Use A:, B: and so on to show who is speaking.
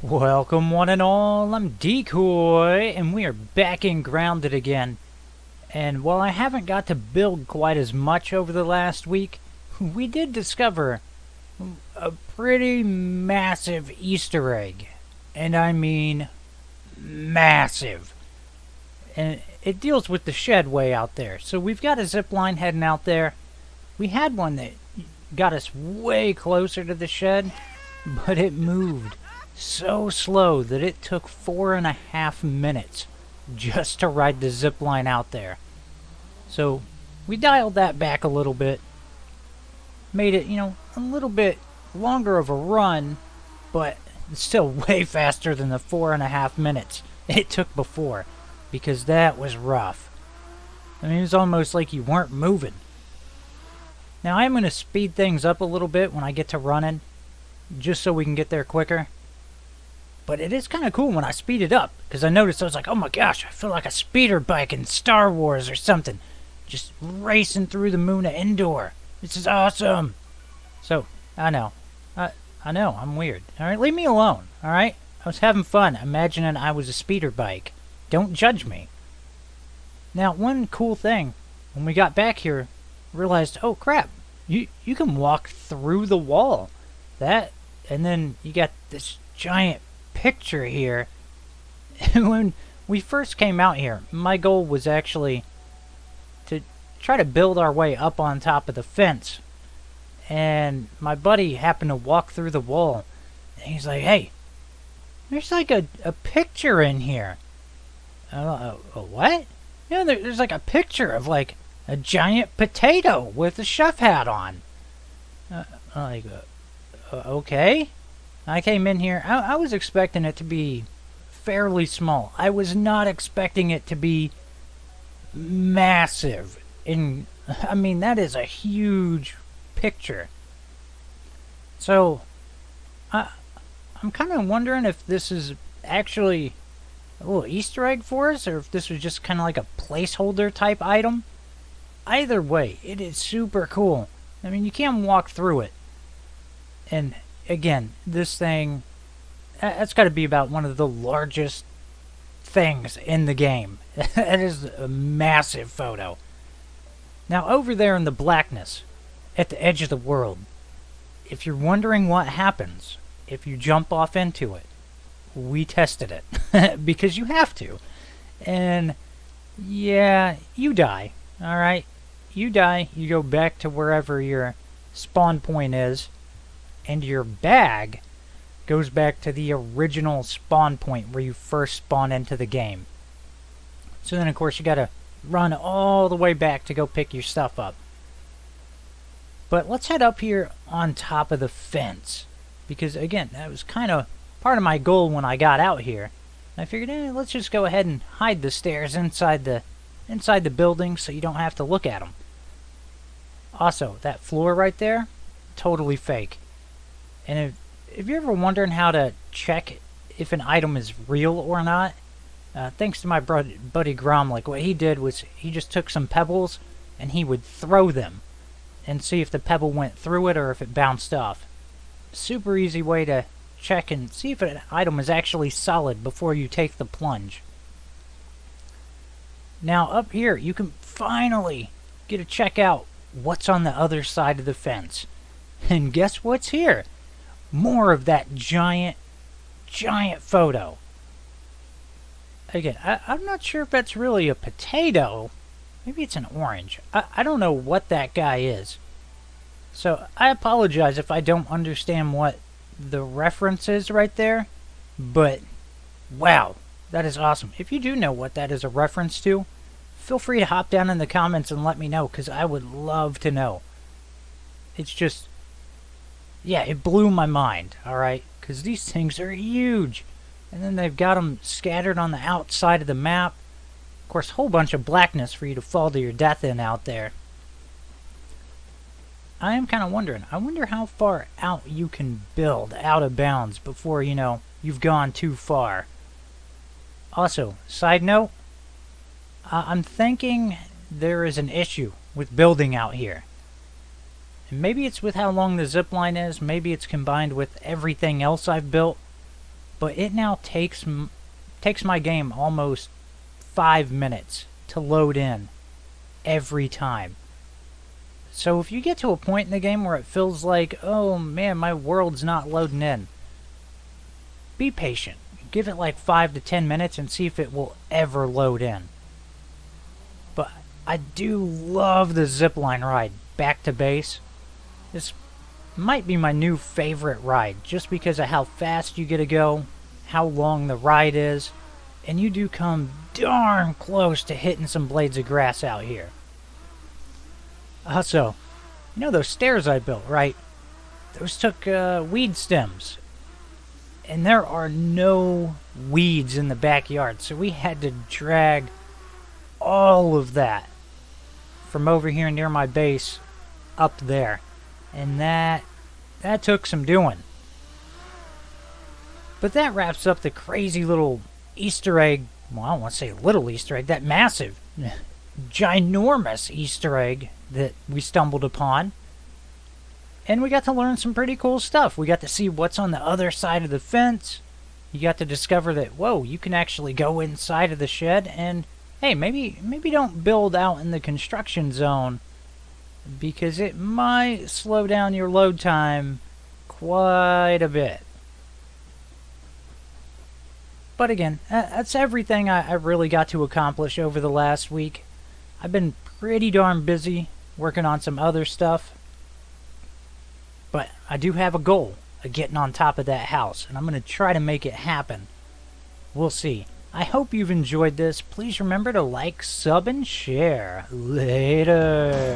A: Welcome one and all, I'm Decoy, and we are back in Grounded again. And while I haven't got to build quite as much over the last week, we did discover a pretty massive Easter egg. And I mean massive. And it deals with the shed way out there. So we've got a zipline heading out there. We had one that got us way closer to the shed, but it moved so slow that it took 4.5 minutes just to ride the zip line out there. So we dialed that back a little bit, made it, a little bit longer of a run, but still way faster than the 4.5 minutes it took before, because that was rough. I mean, it was almost like you weren't moving. Now I'm going to speed things up a little bit when I get to running, just so we can get there quicker. But it is kind of cool when I speed it up, because I noticed I was like, oh my gosh, I feel like a speeder bike in Star Wars or something. Just racing through the moon of Endor. This is awesome. So, I know, I'm weird. Alright, leave me alone, alright? I was having fun imagining I was a speeder bike. Don't judge me. Now, one cool thing, when we got back here, realized, oh crap, you can walk through the wall. That, and then you got this giant picture here. When we first came out here, my goal was actually to try to build our way up on top of the fence, and my buddy happened to walk through the wall, and he's like, hey, there's like a picture in here. A what? Yeah, there's like a picture of like a giant potato with a chef hat on. Okay. I came in here, I was expecting it to be fairly small. I was not expecting it to be massive. I mean, that is a huge picture. So, I'm kind of wondering if this is actually a little Easter egg for us, or if this was just kind of like a placeholder type item. Either way, it is super cool. I mean, you can walk through it. And again, this thing, that's got to be about one of the largest things in the game. It is a massive photo. Now, over there in the blackness, at the edge of the world, if you're wondering what happens if you jump off into it, we tested it. Because you have to. And, yeah, you die. Alright? You die, you go back to wherever your spawn point is, and your bag goes back to the original spawn point where you first spawn into the game. So then, of course, you gotta run all the way back to go pick your stuff up. But let's head up here on top of the fence, because, again, that was kind of part of my goal when I got out here. I figured, let's just go ahead and hide the stairs inside the building so you don't have to look at them. Also, that floor right there, totally fake. And if you're ever wondering how to check if an item is real or not, thanks to my buddy Gromlik, what he did was he just took some pebbles and he would throw them and see if the pebble went through it or if it bounced off. Super easy way to check and see if an item is actually solid before you take the plunge. Now up here, you can finally get to check out what's on the other side of the fence. And guess what's here? More of that giant photo. Again, I'm not sure if that's really a potato. Maybe it's an orange. I don't know what that guy is. So I apologize if I don't understand what the reference is right there. But, wow, that is awesome. If you do know what that is a reference to, feel free to hop down in the comments and let me know, because I would love to know. It's just, yeah, it blew my mind, alright? Because these things are huge. And then they've got them scattered on the outside of the map. Of course, a whole bunch of blackness for you to fall to your death in out there. I am kind of wondering, I wonder how far out you can build out of bounds before, you've gone too far. Also, side note, I'm thinking there is an issue with building out here. And maybe it's with how long the zipline is, maybe it's combined with everything else I've built. but it now takes my game almost 5 minutes to load in every time. So if you get to a point in the game where it feels like, oh man, my world's not loading in, be patient. Give it like 5 to 10 minutes and see if it will ever load in. But I do love the zipline ride back to base. This might be my new favorite ride just because of how fast you get to go, how long the ride is, and you do come darn close to hitting some blades of grass out here. Also, you know those stairs I built, right? Those took weed stems. And there are no weeds in the backyard, so we had to drag all of that from over here near my base up there. And that took some doing. But that wraps up the crazy little Easter egg. Well, I don't want to say little Easter egg. That massive, ginormous Easter egg that we stumbled upon. And we got to learn some pretty cool stuff. We got to see what's on the other side of the fence. You got to discover that, whoa, you can actually go inside of the shed. And, hey, maybe don't build out in the construction zone, because it might slow down your load time quite a bit. But again, that's everything I really got to accomplish over the last week. I've been pretty darn busy working on some other stuff. But I do have a goal of getting on top of that house, and I'm going to try to make it happen. We'll see. I hope you've enjoyed this. Please remember to like, sub, and share. Later.